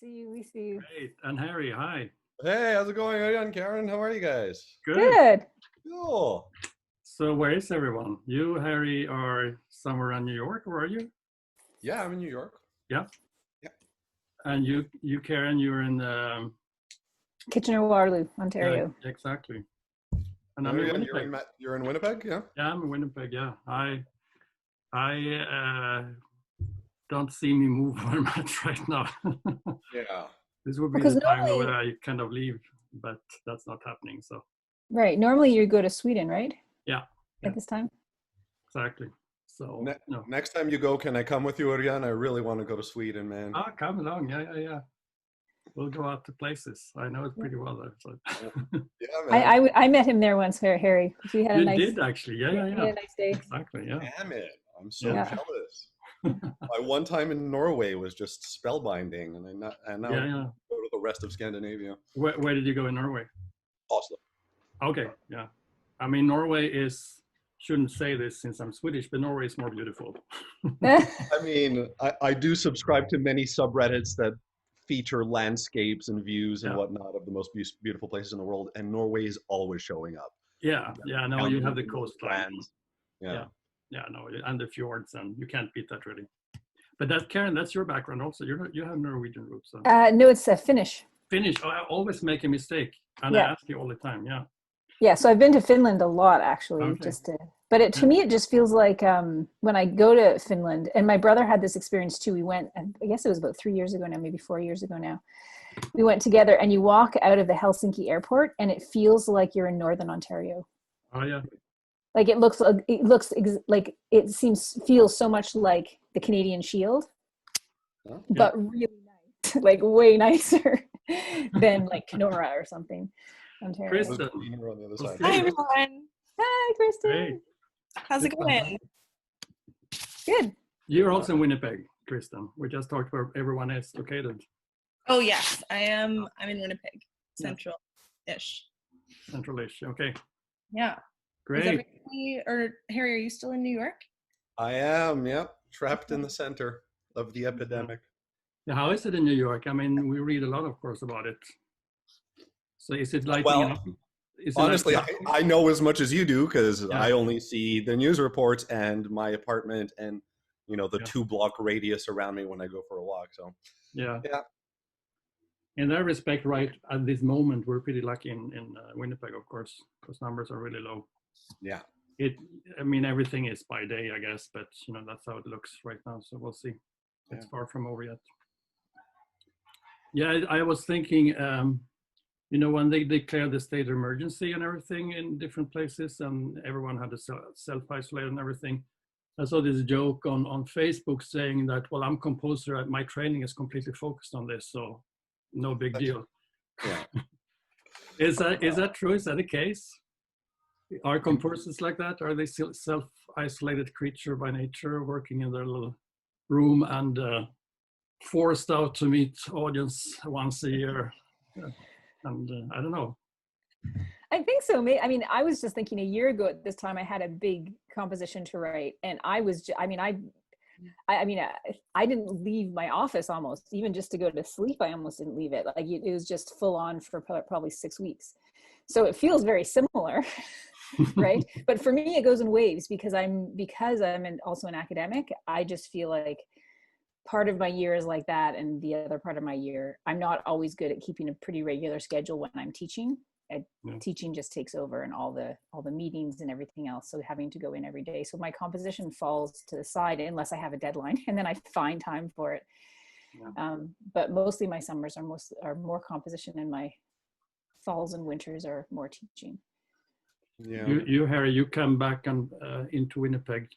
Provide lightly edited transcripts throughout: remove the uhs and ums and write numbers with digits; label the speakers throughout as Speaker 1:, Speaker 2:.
Speaker 1: We see you.
Speaker 2: Great. And Harry, hi.
Speaker 3: Hey, how's it going, Örjan, Karen? How are you guys?
Speaker 1: Good.
Speaker 3: Cool.
Speaker 2: So where is everyone? You, Harry, are somewhere in New York, or are you?
Speaker 3: Yeah, I'm in New York.
Speaker 2: Yeah.
Speaker 3: Yeah.
Speaker 2: And you, Karen, you're in
Speaker 1: Kitchener-Waterloo, Ontario.
Speaker 2: Yeah, exactly. And I'm in
Speaker 3: Örjan,
Speaker 2: Winnipeg.
Speaker 3: you're in Winnipeg, yeah?
Speaker 2: Yeah, I'm in Winnipeg. Yeah, I don't see me move very much right now.
Speaker 3: Yeah.
Speaker 2: This would be
Speaker 1: Because
Speaker 2: the time
Speaker 1: normally,
Speaker 2: where I kind of leave, but that's not happening. So
Speaker 1: right. Normally you go to Sweden, right?
Speaker 2: yeah.
Speaker 1: At this time?
Speaker 2: Exactly. So no.
Speaker 3: Next time you go, can I come with you, Örjan? I really want to go to Sweden, man.
Speaker 2: Come along. Yeah. We'll go out to places. I know it pretty well there. So.
Speaker 3: Yeah, man.
Speaker 1: I met him there once, Harry. We had a nice.
Speaker 2: You did actually. Yeah.
Speaker 1: We had a nice day.
Speaker 2: Exactly. Yeah.
Speaker 3: Damn it. I'm so
Speaker 1: Yeah.
Speaker 3: jealous. My one time in Norway was just spellbinding, and now go to the rest of Scandinavia.
Speaker 2: Where did you go in Norway?
Speaker 3: Oslo.
Speaker 2: Okay. Yeah. I mean, Norway shouldn't say this since I'm Swedish, but Norway is more beautiful.
Speaker 3: I mean, I do subscribe to many subreddits that feature landscapes and views and whatnot of the most beautiful places in the world, and Norway is always showing up.
Speaker 2: Yeah. No, you have the coastline.
Speaker 3: Yeah.
Speaker 2: Yeah, no, and the fjords, and you can't beat that really. But Karen, that's your background also. You have Norwegian roots. So.
Speaker 1: No, it's Finnish.
Speaker 2: Finnish. Oh, I always make a mistake, and I ask you all the time. Yeah.
Speaker 1: Yeah, so I've been to Finland a lot actually,
Speaker 2: Okay.
Speaker 1: to me it just feels like when I go to Finland, and my brother had this experience too. We went, I guess it was about 3 years ago now, maybe 4 years ago now. We went together, and you walk out of the Helsinki airport, and it feels like you're in Northern Ontario.
Speaker 2: Oh yeah.
Speaker 1: Like feels so much like the Canadian Shield, but really nice, like way nicer than like Kenora or something. Ontario.
Speaker 2: Kristen.
Speaker 4: Hi everyone.
Speaker 1: Hi, Kristen.
Speaker 2: Hey.
Speaker 4: How's it going?
Speaker 1: Good.
Speaker 2: You're also in Winnipeg, Kristen. We just talked where everyone is located.
Speaker 4: Oh yes, I am. I'm in Winnipeg, central-ish.
Speaker 2: Central-ish. Okay.
Speaker 4: Yeah.
Speaker 2: Great.
Speaker 4: Or Harry, are you still in New York?
Speaker 3: I am. Yep. Trapped in the center of the epidemic.
Speaker 2: Yeah, how is it in New York? I mean, we read a lot, of course, about it. So is it like?
Speaker 3: Honestly, I know as much as you do because I only see the news reports and my apartment and the 2-block radius around me when I go for a walk. So
Speaker 2: yeah. In that respect, right at this moment, we're pretty lucky in Winnipeg, of course, because numbers are really low.
Speaker 3: Yeah.
Speaker 2: I mean, everything is by day, I guess, but that's how it looks right now. So we'll see. It's far from over yet. Yeah, I was thinking. When they declared the state of emergency and everything in different places, and everyone had to self-isolate and everything, I saw this joke on Facebook saying that, well, I'm composer, my training is completely focused on this, so no big deal.
Speaker 3: Yeah.
Speaker 2: Is that true? Is that the case? Are composers like that? Are they still self-isolated creature by nature, working in their little room and forced out to meet audience once a year? And I don't know.
Speaker 1: I think so. I mean, I was just thinking a year ago at this time, I had a big composition to write, and I didn't leave my office almost, even just to go to sleep. I almost didn't leave it. Like it was just full on for probably 6 weeks. So it feels very similar, right? But for me, it goes in waves because I'm also an academic. I just feel like part of my year is like that, and the other part of my year, I'm not always good at keeping a pretty regular schedule when I'm teaching. Teaching just takes over, and all the meetings and everything else. So having to go in every day, so my composition falls to the side unless I have a deadline, and then I find time for it. Yeah. But mostly my summers are more composition, and my falls and winters are more teaching.
Speaker 3: Yeah.
Speaker 2: You Harry, you come back into Winnipeg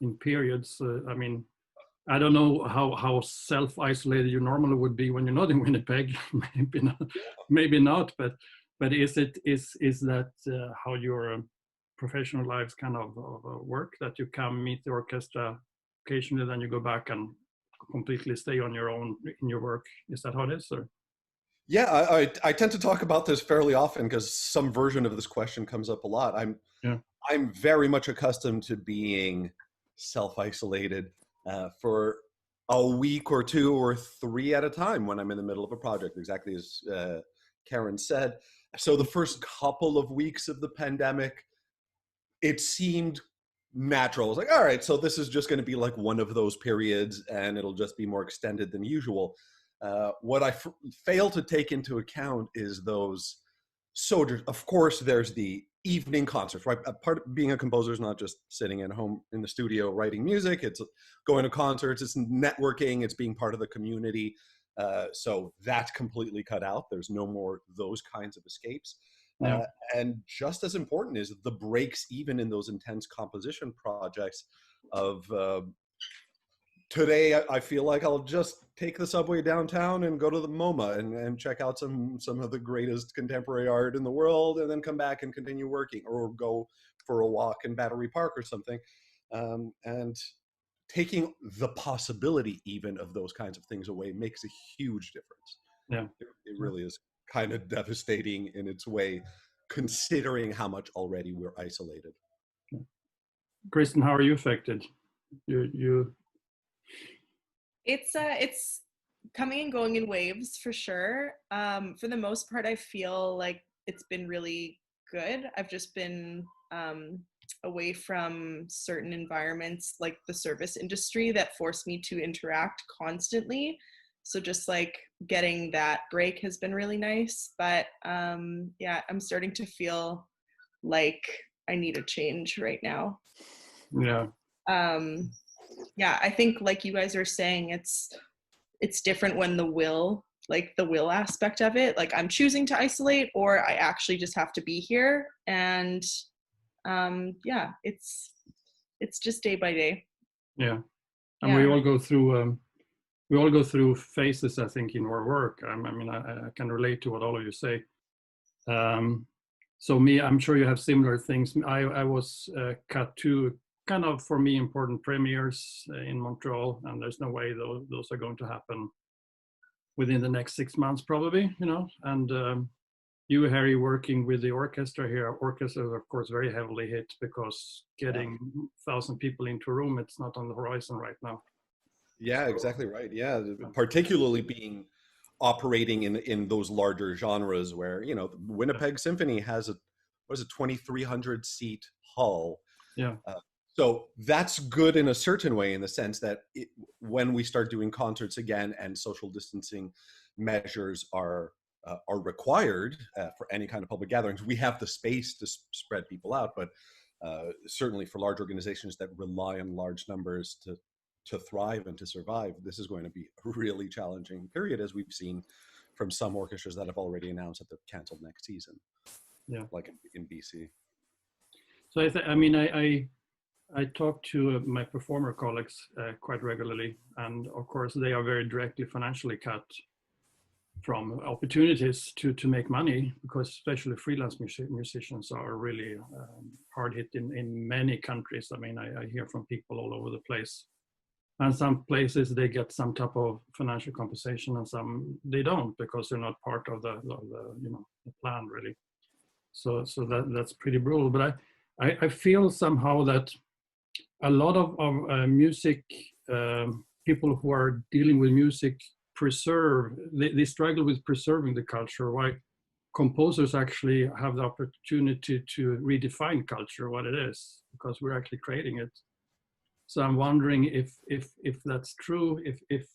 Speaker 2: in periods. I mean, I don't know how self-isolated you normally would be when you're not in Winnipeg. Maybe not. But is that how your professional lives kind of work? That you come meet the orchestra occasionally, then you go back and completely stay on your own in your work? Is that how it is? Or?
Speaker 3: Yeah, I tend to talk about this fairly often because some version of this question comes up a lot. I'm very much accustomed to being self-isolated for a week or 2 or 3 at a time when I'm in the middle of a project, exactly as Karen said. So the first couple of weeks of the pandemic, it seemed natural. I was like, all right, so this is just going to be like one of those periods and it'll just be more extended than usual. What I fail to take into account is those, so of course there's the evening concerts, right? A part of being a composer is not just sitting at home in the studio writing music, it's going to concerts, it's networking, it's being part of the community. So that's completely cut out. There's no more those kinds of escapes.
Speaker 2: Yeah.
Speaker 3: And just as important is the breaks, even in those intense composition projects of today, I feel like I'll just take the subway downtown and go to the MoMA and check out some of the greatest contemporary art in the world, and then come back and continue working, or go for a walk in Battery Park or something. And taking the possibility even of those kinds of things away makes a huge difference.
Speaker 2: Yeah,
Speaker 3: it really is kind of devastating in its way, considering how much already we're isolated.
Speaker 2: Kristen, how are you affected? You
Speaker 4: It's coming and going in waves for sure. For the most part, I feel like it's been really good. I've just been away from certain environments like the service industry that force me to interact constantly. So just like getting that break has been really nice. But yeah, I'm starting to feel like I need a change right now.
Speaker 2: Yeah.
Speaker 4: Yeah, I think like you guys are saying, it's different when the will aspect of it, like I'm choosing to isolate or I actually just have to be here. And yeah, it's just day by day.
Speaker 2: Yeah. And
Speaker 4: Yeah.
Speaker 2: we all go through phases, I think, in our work. I mean, I can relate to what all of you say. So me, I'm sure you have similar things. I was cut to kind of, for me, important premieres in Montreal, and there's no way those are going to happen within the next 6 months, probably, you know. And you, Harry, working with the orchestra here, orchestra is of course very heavily hit because getting 1,000 people into a room, it's not on the horizon right now.
Speaker 3: Yeah, exactly right. Yeah, particularly being operating in those larger genres where, you know, Winnipeg Symphony has a 2,300 seat hall.
Speaker 2: Yeah.
Speaker 3: So that's good in a certain way, in the sense that when we start doing concerts again and social distancing measures are required for any kind of public gatherings, we have the space to spread people out. But certainly for large organizations that rely on large numbers to thrive and to survive, this is going to be a really challenging period, as we've seen from some orchestras that have already announced that they're canceled next season.
Speaker 2: Yeah,
Speaker 3: like in BC.
Speaker 2: So I talk to my performer colleagues quite regularly, and of course they are very directly financially cut from opportunities to make money, because especially freelance musicians are really hard hit in many countries. I mean, I hear from people all over the place, and some places they get some type of financial compensation, and some they don't, because they're not part of the you know, the plan really. So that's pretty brutal. But I feel somehow that a lot of music people who are dealing with music they struggle with preserving the culture, while composers actually have the opportunity to redefine culture, what it is, because we're actually creating it. So I'm wondering if that's true, if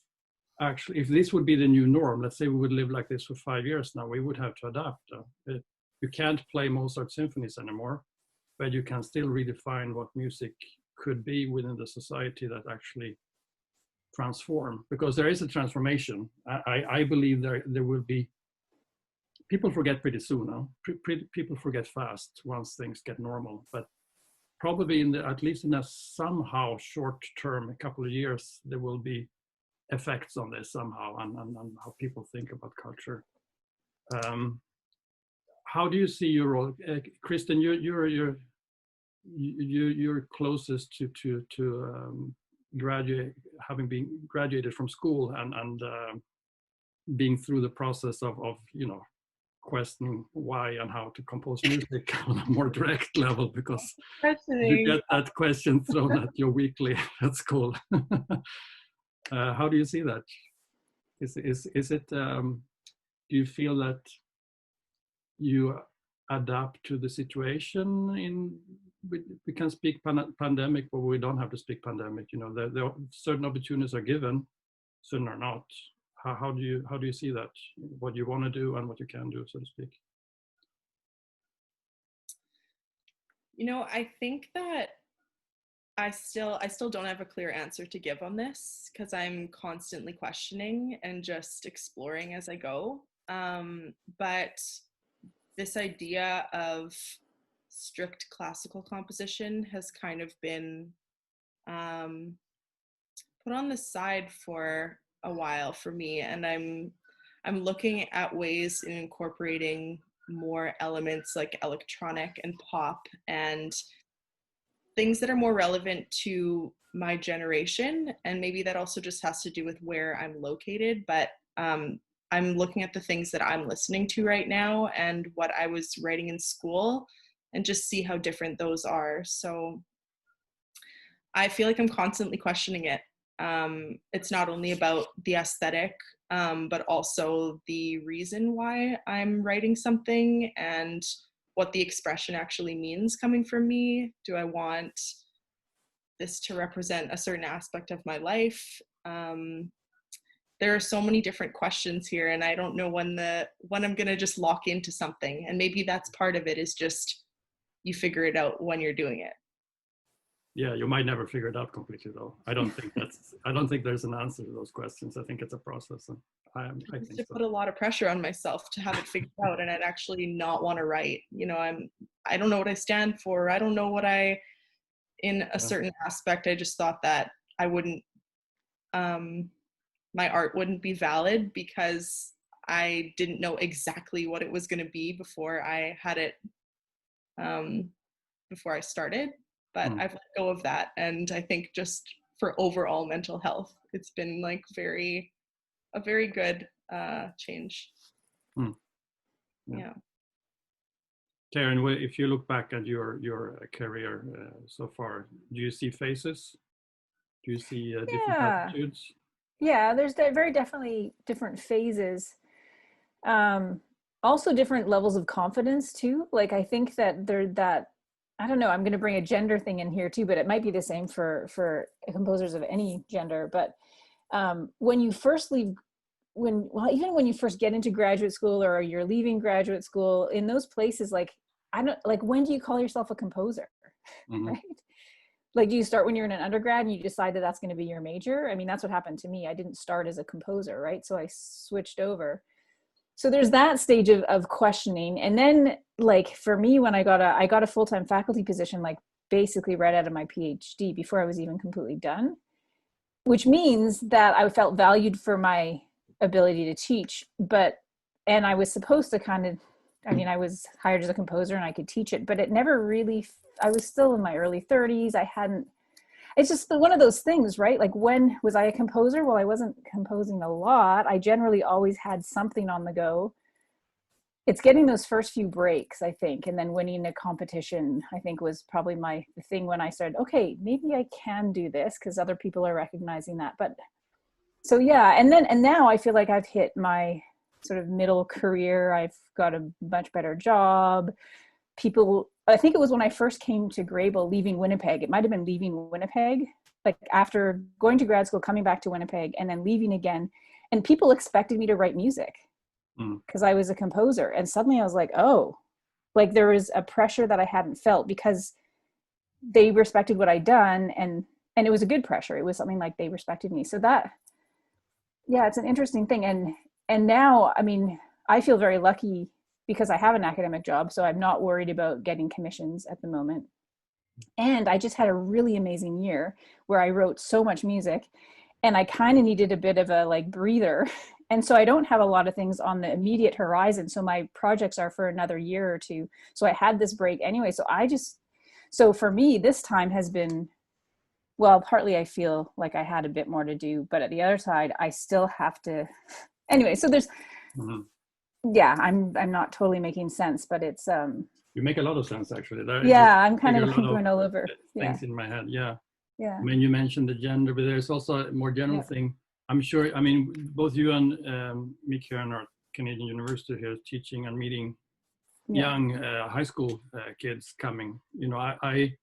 Speaker 2: actually, if this would be the new norm, let's say we would live like this for 5 years now, we would have to adapt. You can't play Mozart symphonies anymore, but you can still redefine what music could be within the society that actually transform, because there is a transformation. I believe there will be, people forget pretty soon now. People forget fast once things get normal, but probably at least in a somehow short term, a couple of years, there will be effects on this somehow, and how people think about culture. How do you see your role, Kristen? You're closest to graduate, having been graduated from school and being through the process of you know, questioning why and how to compose music on a more direct level, because you get that question thrown at you weekly at school. How do you see that? Is it? Do you feel that you adapt to the situation? We can speak pandemic, but we don't have to speak pandemic. You know, there certain opportunities are given, certain are not. How do you see that? What you want to do and what you can do, so to speak.
Speaker 4: You know, I think that I still don't have a clear answer to give on this, because I'm constantly questioning and just exploring as I go. But this idea of strict classical composition has kind of been put on the side for a while for me, and I'm looking at ways in incorporating more elements like electronic and pop and things that are more relevant to my generation. And maybe that also just has to do with where I'm located, but I'm looking at the things that I'm listening to right now and what I was writing in school, and just see how different those are. So I feel like I'm constantly questioning it. It's not only about the aesthetic, but also the reason why I'm writing something and what the expression actually means coming from me. Do I want this to represent a certain aspect of my life? There are so many different questions here, and I don't know when I'm gonna just lock into something. And maybe that's part of it, is just you figure it out when you're doing it.
Speaker 2: Yeah, you might never figure it out completely, though. I don't think there's an answer to those questions. I think it's a process, and I think
Speaker 4: to
Speaker 2: so.
Speaker 4: put a lot of pressure on myself to have it figured out, and I'd actually not want to write. You know, I don't know what I stand for. I don't know what in a certain aspect. I just thought that I wouldn't, my art wouldn't be valid because I didn't know exactly what it was going to be before I had it, before I started. But I've let go of that, and I think just for overall mental health, it's been like a very good change. Yeah.
Speaker 2: Karen, if you look back at your career so far, do you see phases? Do you see different attitudes?
Speaker 1: Yeah, there's very definitely different phases. Also different levels of confidence too. Like I think that I don't know, I'm going to bring a gender thing in here too, but it might be the same for composers of any gender. But when you first leave, even when you first get into graduate school or you're leaving graduate school, in those places, like, when do you call yourself a composer? Right? Like, do you start when you're in an undergrad and you decide that that's going to be your major? I mean, that's what happened to me. I didn't start as a composer, right? So I switched over. So there's that stage of questioning. And then, like, for me, when I got a full-time faculty position, like basically right out of my PhD, before I was even completely done, which means that I felt valued for my ability to teach. And I was supposed to I was hired as a composer and I could teach it, but it never really, I was still in my early 30s. It's just one of those things, right? Like, when was I a composer? Well, I wasn't composing a lot. I generally always had something on the go. It's getting those first few breaks, I think, and then winning a competition, I think, was probably the thing when I started, okay, maybe I can do this because other people are recognizing that. But so, yeah. And now I feel like I've hit my sort of middle career. I've got a much better job. I think it was when I first came to Grable, leaving Winnipeg. It might have been leaving Winnipeg, like after going to grad school, coming back to Winnipeg, and then leaving again. And people expected me to write music because I was a composer. And suddenly I was like, oh, like there was a pressure that I hadn't felt because they respected what I'd done. And it was a good pressure. It was something like they respected me. So that, yeah, it's an interesting thing. And now, I mean, I feel very lucky because I have an academic job, so I'm not worried about getting commissions at the moment. And I just had a really amazing year where I wrote so much music, and I kind of needed a bit of a breather. And so I don't have a lot of things on the immediate horizon. So my projects are for another year or two. So I had this break anyway. So for me, this time has been, well, partly I feel like I had a bit more to do, but at the other side, I still have to, anyway, so there's, yeah, I'm not totally making sense, but it's
Speaker 2: you make a lot of sense, actually.
Speaker 1: I'm kind of going all over
Speaker 2: things in my head. Yeah,
Speaker 1: Yeah.
Speaker 2: I mean, you mentioned the gender, but there's also a more general thing. I'm sure, I mean, both you and me, Karen, are Canadian University here teaching and meeting young high school kids coming. You know, I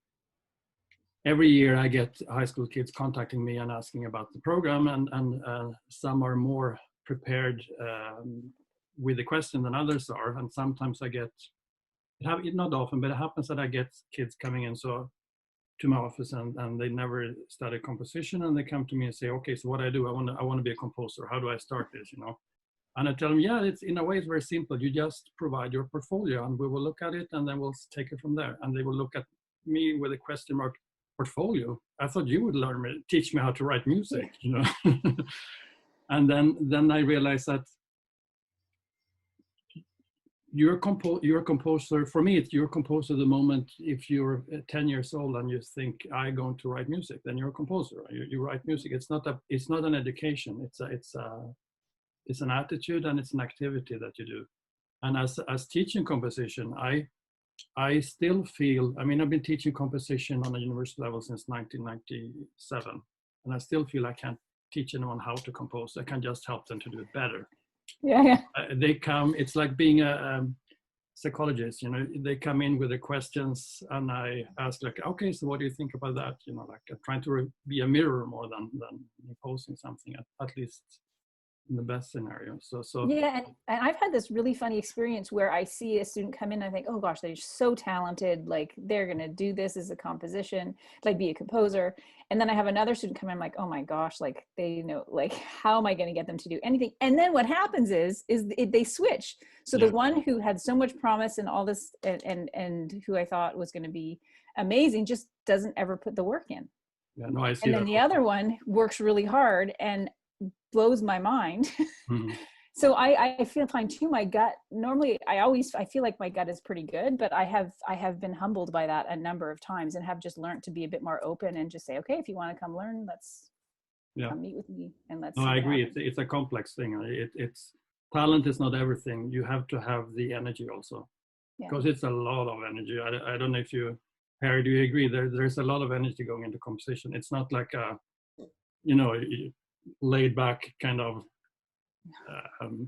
Speaker 2: every year I get high school kids contacting me and asking about the program, and some are more prepared with the question than others are. And sometimes I get, not often, but it happens that I get kids coming in to my office and they never studied composition, and they come to me and say, okay, so what I do, I want to be a composer. How do I start this, you know? And I tell them, yeah, it's in a way it's very simple. You just provide your portfolio and we will look at it and then we'll take it from there. And they will look at me with a question mark, portfolio? I thought you would teach me how to write music, you know? And then I realized that you're a composer. For me, you're a composer the moment if you're 10 years old and you think I'm going to write music, then you're a composer. You write music. It's not an education. It's an attitude and it's an activity that you do. And as teaching composition, I still feel, I mean, I've been teaching composition on a university level since 1997, and I still feel I can't teach anyone how to compose. I can just help them to do it better.
Speaker 1: Yeah.
Speaker 2: They come, it's like being a psychologist, you know, they come in with the questions and I ask like, okay, so what do you think about that? You know, like I'm trying to be a mirror more than imposing something, at least in the best scenario. So
Speaker 1: yeah, and I've had this really funny experience where I see a student come in and I think, oh gosh, they're so talented, like they're gonna do this as a composition, like be a composer. And then I have another student come in, I'm like, oh my gosh, like they know, like how am I gonna get them to do anything? And then what happens is they switch. So the one who had so much promise and all this and who I thought was gonna be amazing just doesn't ever put the work in.
Speaker 2: Yeah, no, I see.
Speaker 1: And then the other one works really hard and blows my mind. Mm-hmm. So I find too, my gut, normally I feel like my gut is pretty good, but I have been humbled by that a number of times and have just learned to be a bit more open and just say, okay, if you want to come learn, let's come meet with me and let's.
Speaker 2: No, I agree. It's a complex thing. It's talent is not everything. You have to have the energy also, because it's a lot of energy. I don't know if you, Harry, do you agree? There's a lot of energy going into composition. It's not like a, you know, laid back kind of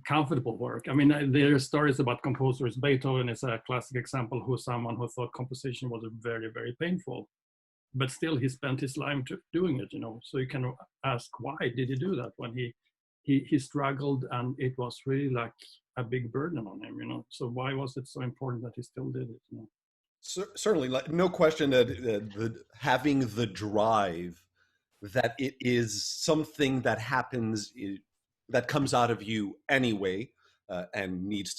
Speaker 2: comfortable work. I mean, there are stories about composers. Beethoven is a classic example, someone who thought composition was very, very painful, but still he spent his life doing it, you know. So you can ask, why did he do that when he struggled and it was really like a big burden on him, you know? So why was it so important that he still did it, you know?
Speaker 3: Certainly, like, no question that having the drive, that it is something that happens, that comes out of you anyway, and needs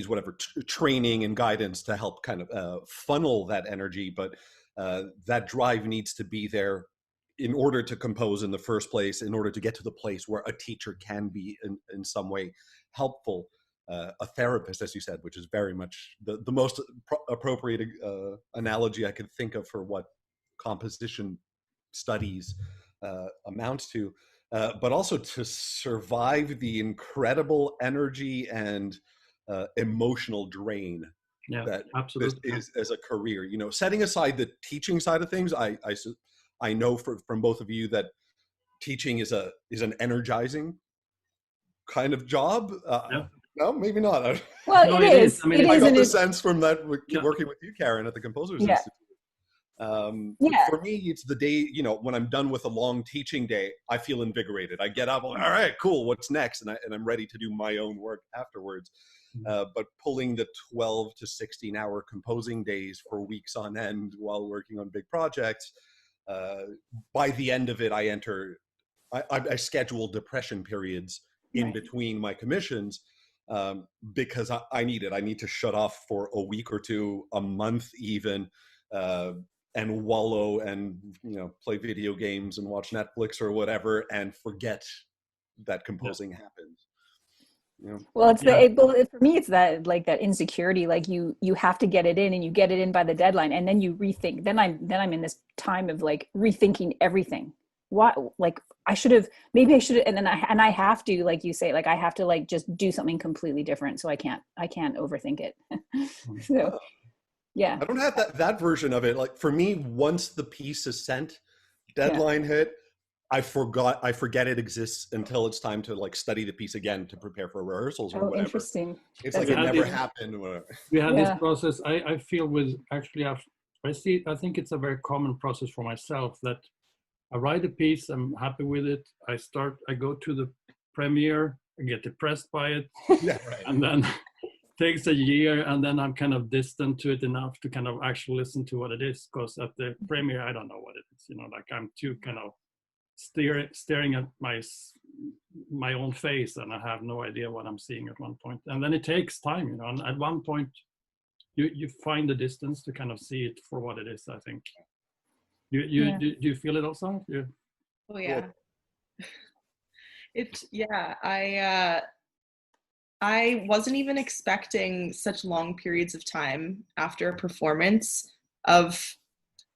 Speaker 3: whatever training and guidance to help kind of funnel that energy. But that drive needs to be there in order to compose in the first place, in order to get to the place where a teacher can be in some way helpful. A therapist, as you said, which is very much the most appropriate analogy I could think of for what composition studies amounts to, but also to survive the incredible energy and emotional drain that absolutely is as a career. You know, setting aside the teaching side of things, I know from both of you that teaching is an energizing kind of job. No, maybe not.
Speaker 1: Well, no, it is. I mean,
Speaker 3: I got the sense from that working with you, Karen, at the Composers Institute. For me, it's the day, you know, when I'm done with a long teaching day, I feel invigorated. I get up, all right, cool, what's next? And I'm ready to do my own work afterwards. But pulling the 12 to 16 hour composing days for weeks on end while working on big projects, by the end of it, I schedule depression periods in between my commissions, because I need it. I need to shut off for a week or two, a month even, and wallow and, you know, play video games and watch Netflix or whatever and forget that composing happens. You know?
Speaker 1: Well, it's for me, it's that, like, that insecurity, like you have to get it in, and you get it in by the deadline, and then you rethink. Then I'm in this time of like rethinking everything. What, like, maybe I should have, and I have to, like you say, like I have to like just do something completely different, so I can't overthink it. So yeah,
Speaker 3: I don't have that version of it. Like, for me, once the piece is sent, Deadline hit. I forget it exists until it's time to like study the piece again to prepare for rehearsals or
Speaker 1: Oh,
Speaker 3: whatever.
Speaker 1: interesting.
Speaker 3: It's
Speaker 1: That's
Speaker 3: like it never
Speaker 2: interesting.
Speaker 3: happened. Whatever.
Speaker 2: We had
Speaker 1: Yeah.
Speaker 2: this process. I feel with actually, I think it's a very common process for myself that I write a piece, I'm happy with it. I go to the premiere, I get depressed by it,
Speaker 3: Yeah, right.
Speaker 2: and then takes a year, and then I'm kind of distant to it enough to kind of actually listen to what it is. Because at the premiere, I don't know what it is. Like I'm too kind of staring at my own face, and I have no idea what I'm seeing at one point. And then it takes time, and at one point you find the distance to kind of see it for what it is. I think do you feel it also?
Speaker 4: Oh yeah. I wasn't even expecting such long periods of time after a performance of,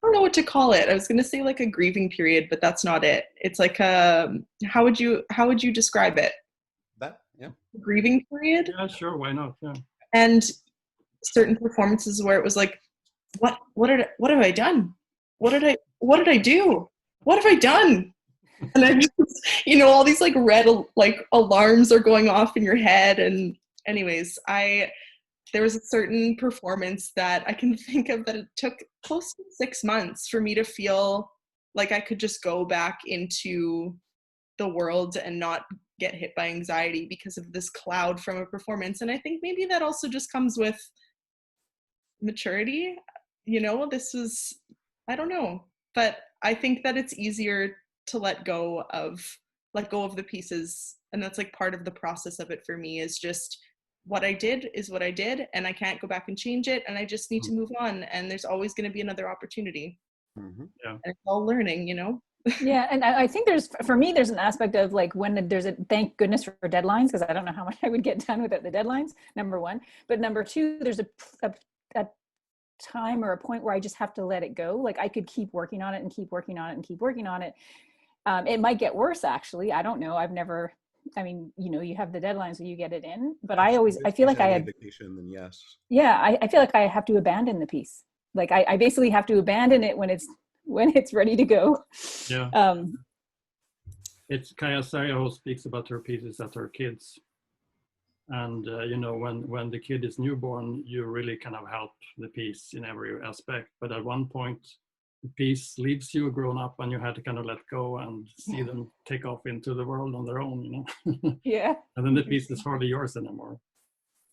Speaker 4: I don't know what to call it. I was going to say like a grieving period, but that's not it. It's like how would you describe it?
Speaker 3: That, yeah.
Speaker 4: Grieving period?
Speaker 2: Yeah, sure. Why not? Yeah.
Speaker 4: And certain performances where it was like, what have I done? What did I do? What have I done? And I just, all these like red like alarms are going off in your head. And anyways, there was a certain performance that I can think of that it took close to 6 months for me to feel like I could just go back into the world and not get hit by anxiety because of this cloud from a performance. And I think maybe that also just comes with maturity. This was, I don't know, but I think that it's easier to let go of the pieces, and that's like part of the process of it for me, is just what I did is what I did, and I can't go back and change it, and I just need to move on, and there's always going to be another opportunity.
Speaker 3: Mm-hmm.
Speaker 2: Yeah.
Speaker 4: And it's all learning,
Speaker 1: Yeah, and I think there's an aspect of like when there's thank goodness for deadlines, because I don't know how much I would get done without the deadlines, number one, but number two, there's a time or a point where I just have to let it go. Like I could keep working on it and keep working on it and keep working on it. It might get worse, actually. I don't know. You have the deadline, so you get it in. But I feel like I had,
Speaker 3: then yes.
Speaker 1: Yeah, I feel like I have to abandon the piece. Like I basically have to abandon it when it's ready to go.
Speaker 2: Yeah. It's Kaya Saria speaks about her pieces at her kids. And, when the kid is newborn, you really kind of help the piece in every aspect. But at one point, the piece leaves you grown up and you had to kind of let go and see them take off into the world on their own,
Speaker 1: Yeah.
Speaker 2: And then the piece is hardly yours anymore.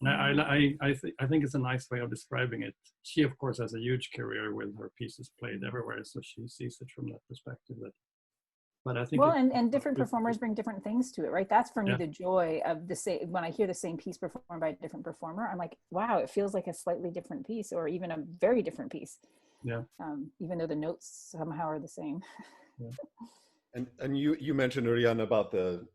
Speaker 2: And I think it's a nice way of describing it. She, of course, has a huge career with her pieces played everywhere, so she sees it from that perspective. But I think
Speaker 1: and different performers bring different things to it, right? That's for me the joy of when I hear the same piece performed by a different performer, I'm like, wow, it feels like a slightly different piece, or even a very different piece.
Speaker 2: Yeah.
Speaker 1: Even though the notes somehow are the same.
Speaker 3: Yeah. And you mentioned, Örjan, about the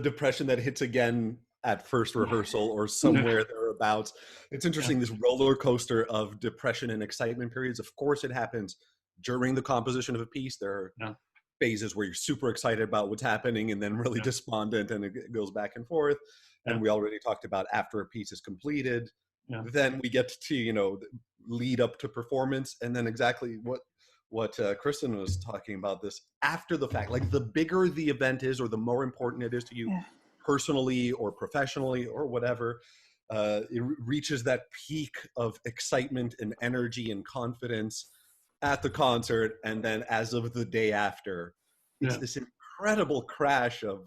Speaker 3: depression that hits again at first rehearsal or somewhere thereabouts. It's interesting, this roller coaster of depression and excitement periods. Of course, it happens during the composition of a piece. There are phases where you're super excited about what's happening and then really despondent, and it goes back and forth. And we already talked about after a piece is completed. Yeah. Then we get to, lead up to performance, and then exactly what Kristen was talking about, this after the fact, like the bigger the event is or the more important it is to you personally or professionally or whatever, it reaches that peak of excitement and energy and confidence at the concert, and then as of the day after, it's this incredible crash of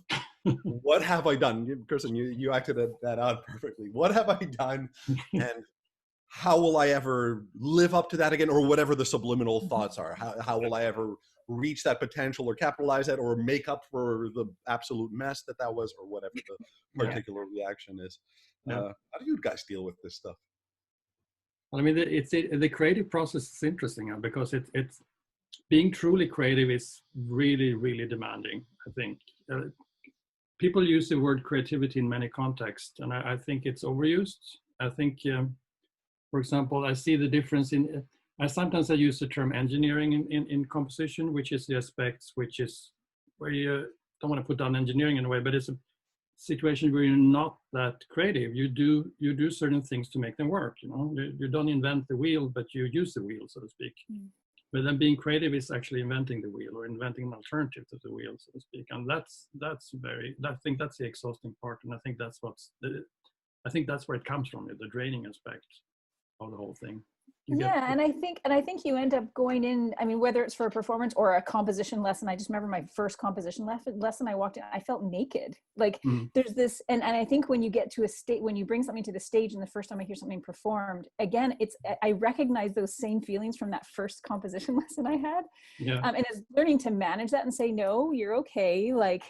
Speaker 3: what have I done? Kristen, you acted that out perfectly. What have I done? And how will I ever live up to that again? Or whatever the subliminal thoughts are. How will I ever reach that potential or capitalize that or make up for the absolute mess that was, or whatever the particular reaction is. How do you guys deal with this stuff?
Speaker 2: Well, I mean, the creative process is interesting because it's being truly creative is really, really demanding, I think. People use the word creativity in many contexts, and I think it's overused. I think, for example, I see the difference sometimes I use the term engineering in composition, which is the aspects which is where you don't want to put down engineering in a way, but it's a situation where you're not that creative. You do certain things to make them work. You don't invent the wheel, but you use the wheel, so to speak. But then being creative is actually inventing the wheel or inventing an alternative to the wheel, so to speak. And I think that's the exhausting part. And I think that's where it comes from, the draining aspect of the whole thing.
Speaker 1: Yeah, and I think you end up going in, I mean, whether it's for a performance or a composition lesson. I just remember my first composition lesson, I walked in, I felt naked. Like there's this, and I think when you get to a state, when you bring something to the stage and the first time I hear something performed, again, I recognize those same feelings from that first composition lesson I had.
Speaker 2: Yeah.
Speaker 1: And it's learning to manage that and say, no, you're okay. Like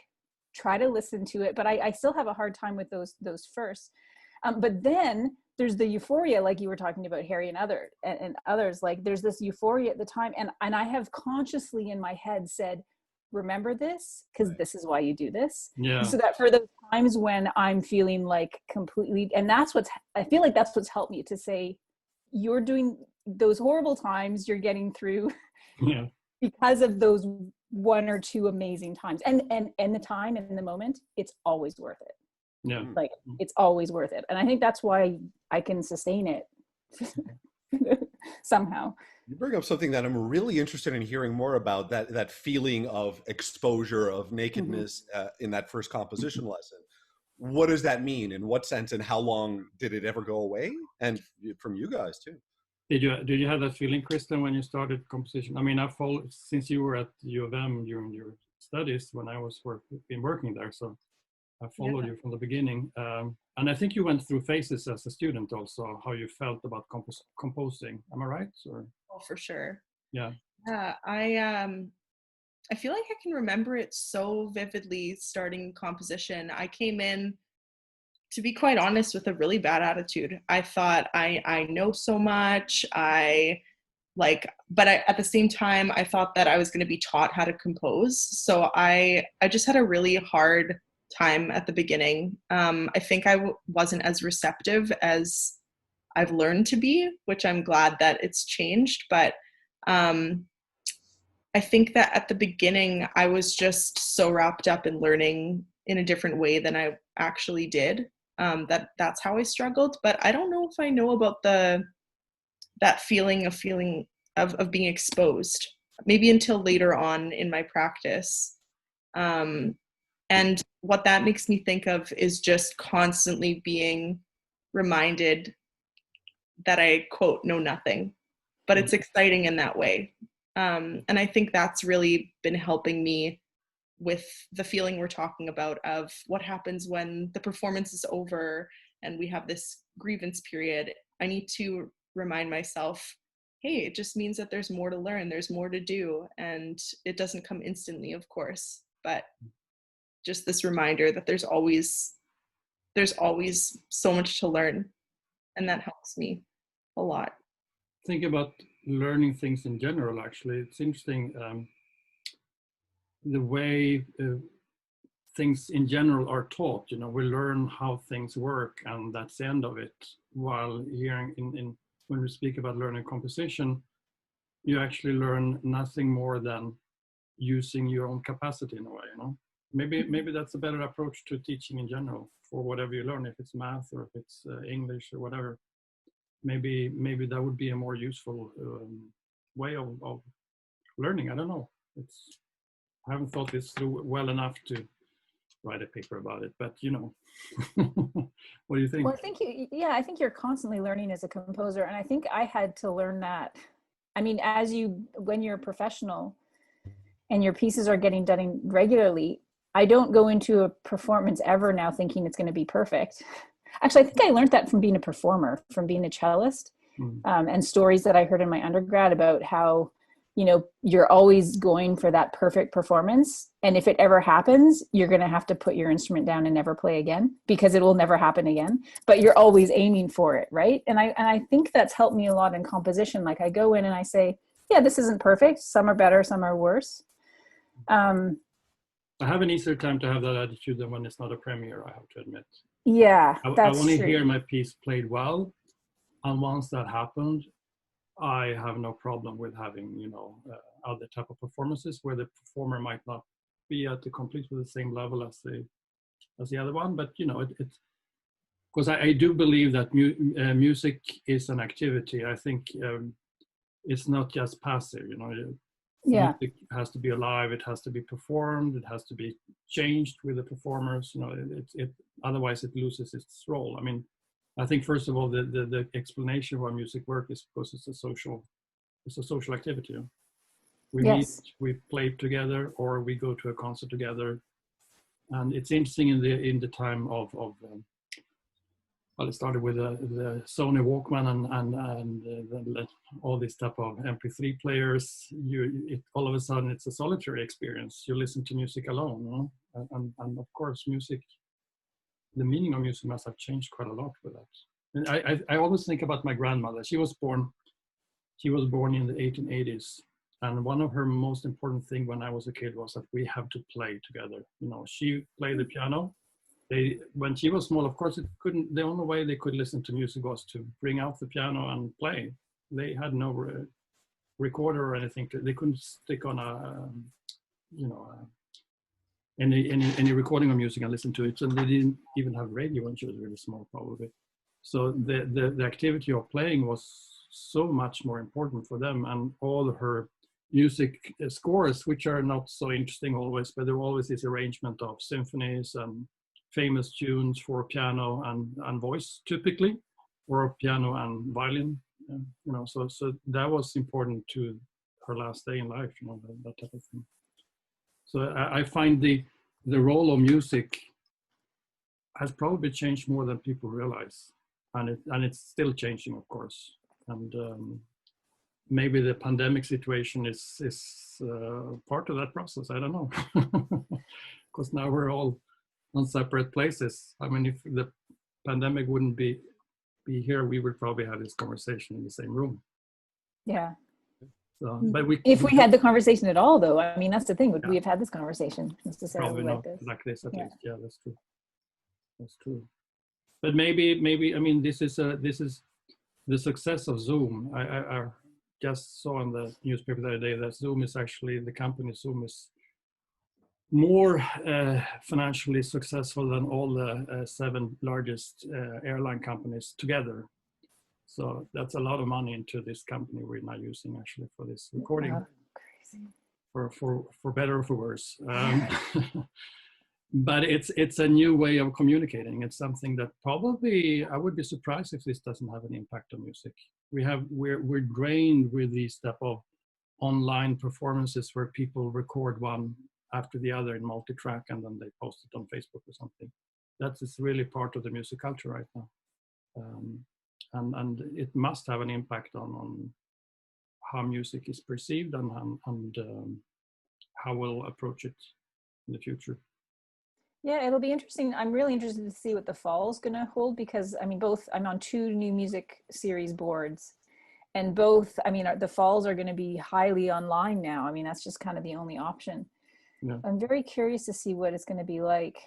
Speaker 1: try to listen to it. But I still have a hard time with those first. But then there's the euphoria, like you were talking about, Harry and others, like there's this euphoria at the time. And I have consciously in my head said, remember this, because this is why you do this.
Speaker 2: Yeah.
Speaker 1: So that for those times when I'm feeling like completely, and I feel like that's what's helped me to say, you're doing those horrible times, you're getting through because of those one or two amazing times. And the time and the moment, it's always worth it.
Speaker 2: Yeah.
Speaker 1: Like it's always worth it. And I think that's why I can sustain it somehow.
Speaker 3: You bring up something that I'm really interested in hearing more about, that feeling of exposure, of nakedness in that first composition lesson. What does that mean? In what sense? And how long did it ever go away? And from you guys too. Did
Speaker 2: you have that feeling, Kristen, when you started composition? I mean, I followed since you were at U of M during your studies when I was working there. So I followed you from the beginning. And I think you went through phases as a student also, how you felt about composing. Am I right? Or?
Speaker 4: Oh, for sure.
Speaker 2: Yeah.
Speaker 4: I feel like I can remember it so vividly starting composition. I came in, to be quite honest, with a really bad attitude. I thought I know so much. At the same time, I thought that I was going to be taught how to compose. So I just had a really hard time at the beginning. I think I wasn't as receptive as I've learned to be, which I'm glad that it's changed. But I think that at the beginning, I was just so wrapped up in learning in a different way than I actually did. That's how I struggled. But I don't know if I know about that feeling of being exposed, maybe until later on in my practice. And what that makes me think of is just constantly being reminded that I, quote, know nothing, but it's exciting in that way. And I think that's really been helping me with the feeling we're talking about of what happens when the performance is over and we have this grievance period. I need to remind myself, hey, it just means that there's more to learn, there's more to do, and it doesn't come instantly, of course, but just this reminder that there's always so much to learn, and that helps me a lot.
Speaker 2: Think about learning things in general. Actually, it's interesting the way things in general are taught. You know, we learn how things work, and that's the end of it. While here when we speak about learning composition, you actually learn nothing more than using your own capacity in a way. You know, maybe that's a better approach to teaching in general for whatever you learn, if it's math or if it's English or whatever. Maybe that would be a more useful way of learning. I don't know. I haven't thought this through well enough to write a paper about it, but you know. What do you think?
Speaker 1: Well, I think you're constantly learning as a composer, and I think I had to learn that. I mean, when you're a professional and your pieces are getting done regularly, I don't go into a performance ever now thinking it's going to be perfect. Actually, I think I learned that from being a performer, from being a cellist, and stories that I heard in my undergrad about how, you know, you're always going for that perfect performance. And if it ever happens, you're going to have to put your instrument down and never play again, because it will never happen again. But you're always aiming for it, right? And I think that's helped me a lot in composition. Like I go in and I say, yeah, this isn't perfect. Some are better, some are worse.
Speaker 2: I have an easier time to have that attitude than when it's not a premiere, I have to admit.
Speaker 1: Yeah,
Speaker 2: I want to hear my piece played well, and once that happened, I have no problem with having, you know, other type of performances where the performer might not be at the completely the same level as the other one, but you know, it's because I do believe that music is an activity. I think it's not just passive, you know.
Speaker 1: Yeah.
Speaker 2: Music has to be alive, it has to be performed, it has to be changed with the performers, you know. Otherwise it loses its role. I mean, I think first of all the explanation of why music works is because it's a social activity. We meet,
Speaker 1: Yes.
Speaker 2: we play together, or we go to a concert together. And it's interesting in the time of well, it started with the Sony Walkman and all these type of MP3 players. All of a sudden it's a solitary experience. You listen to music alone, you know? And of course, music, the meaning of music must have changed quite a lot with that. And I always think about my grandmother. She was born in the 1880s. And one of her most important things when I was a kid was that we have to play together. You know, she played the piano. When she was small, of course, the only way they could listen to music was to bring out the piano and play. They had no recorder or anything. They couldn't stick on any recording of music and listen to it. So they didn't even have radio when she was really small, probably. So the activity of playing was so much more important for them, and all her music scores, which are not so interesting always, but there always is arrangement of symphonies and famous tunes for piano and voice typically, or piano and violin, you know. So that was important to her last day in life, you know, that type of thing. So I find the role of music has probably changed more than people realize, and it's still changing, of course. And maybe the pandemic situation is part of that process. I don't know, because now we're all on separate places. I mean, if the pandemic wouldn't be here, we would probably have this conversation in the same room.
Speaker 1: Yeah.
Speaker 2: So, but
Speaker 1: if we had the conversation at all, though, I mean, that's the thing. Would we have had this conversation necessarily
Speaker 2: probably
Speaker 1: like
Speaker 2: not
Speaker 1: this?
Speaker 2: like this, at least. Yeah, that's true. That's true. But maybe I mean, this is the success of Zoom. I just saw in the newspaper the other day that Zoom is actually, the company Zoom is more financially successful than all the 7 largest airline companies together. So that's a lot of money into this company we're now using actually for this recording.
Speaker 1: Wow. Crazy.
Speaker 2: For better or for worse. But it's a new way of communicating. It's something that probably, I would be surprised if this doesn't have an impact on music. We're drained with these type of online performances where people record one after the other in multi-track and then they post it on Facebook or something. That is really part of the music culture right now. And it must have an impact on how music is perceived and how we'll approach it in the future.
Speaker 1: Yeah, it'll be interesting. I'm really interested to see what the fall's going to hold, because I mean, I'm on 2 new music series boards, and both, I mean, the falls are going to be highly online now. I mean, that's just kind of the only option. Yeah. I'm very curious to see what it's going to be like,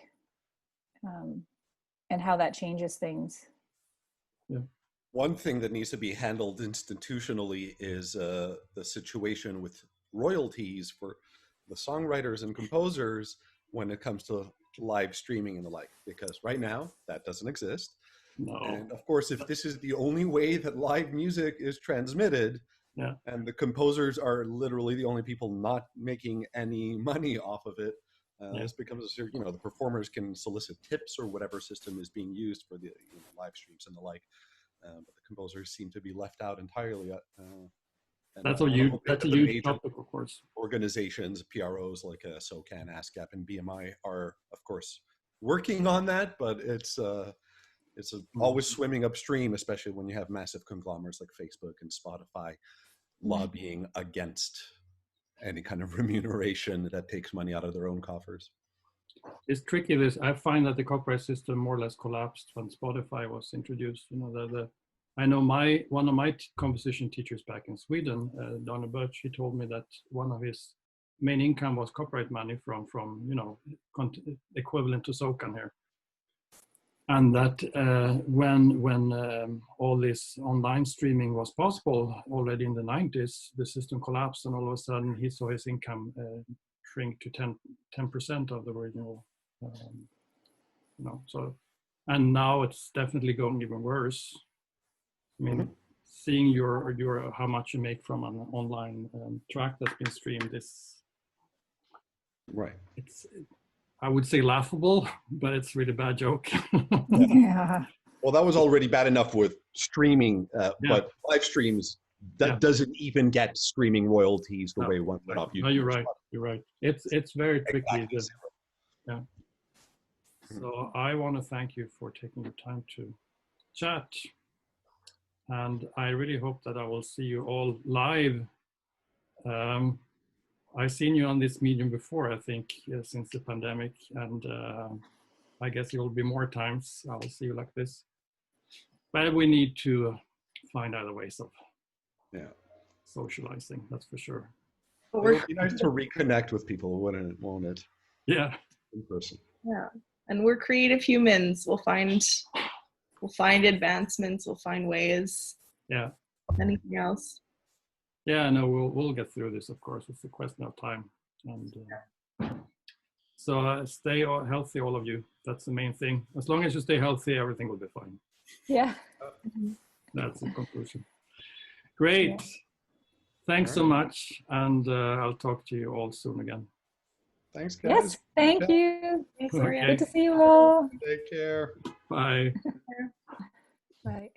Speaker 1: and how that changes things.
Speaker 2: Yeah.
Speaker 3: One thing that needs to be handled institutionally is the situation with royalties for the songwriters and composers when it comes to live streaming and the like, because right now that doesn't exist.
Speaker 2: No.
Speaker 3: And of course, if this is the only way that live music is transmitted,
Speaker 2: yeah,
Speaker 3: and the composers are literally the only people not making any money off of it, this becomes, you know, the performers can solicit tips or whatever system is being used for the live streams and the like, but the composers seem to be left out entirely.
Speaker 2: That's a huge topic, of course.
Speaker 3: Organizations, PROs like SOCAN, ASCAP, and BMI are, of course, working on that, but it's always swimming upstream, especially when you have massive conglomerates like Facebook and Spotify lobbying against any kind of remuneration that takes money out of their own coffers.
Speaker 2: It's tricky. I find that the copyright system more or less collapsed when Spotify was introduced. You know, I know one of my composition teachers back in Sweden, Donna Birch, he told me that one of his main income was copyright money from you know, equivalent to SOCAN here. And that when all this online streaming was possible already in the 90s, the system collapsed, and all of a sudden he saw his income shrink to 10% of the original. You know, so, and now it's definitely going even worse. I mean, seeing your how much you make from an online track that's been streamed is
Speaker 3: Right.
Speaker 2: I would say laughable, but it's really bad joke.
Speaker 1: Yeah.
Speaker 3: Well, that was already bad enough with streaming, but live streams doesn't even get streaming royalties the way one would off YouTube.
Speaker 2: No, you're right. You're right. It's very tricky.
Speaker 3: Exactly.
Speaker 2: Yeah. So I want to thank you for taking the time to chat, and I really hope that I will see you all live. I've seen you on this medium before, I think, since the pandemic, and I guess it will be more times I will see you like this. But we need to find other ways of socializing, that's for sure.
Speaker 3: It would be nice to reconnect with people, won't it?
Speaker 2: Yeah.
Speaker 3: In person.
Speaker 4: Yeah. And we're creative humans. We'll find advancements, we'll find ways.
Speaker 2: Yeah.
Speaker 4: Anything else?
Speaker 2: Yeah, no, we'll get through this, of course. It's a question of time. And so stay healthy, all of you. That's the main thing. As long as you stay healthy, everything will be fine.
Speaker 1: Yeah.
Speaker 2: That's the conclusion. Great. Yeah. Thanks so much. And I'll talk to you all soon again.
Speaker 3: Thanks, guys.
Speaker 1: Yes, thank you.
Speaker 4: Thanks,
Speaker 2: Okay.
Speaker 1: Good to see you all.
Speaker 3: Take care.
Speaker 2: Bye.
Speaker 1: Bye.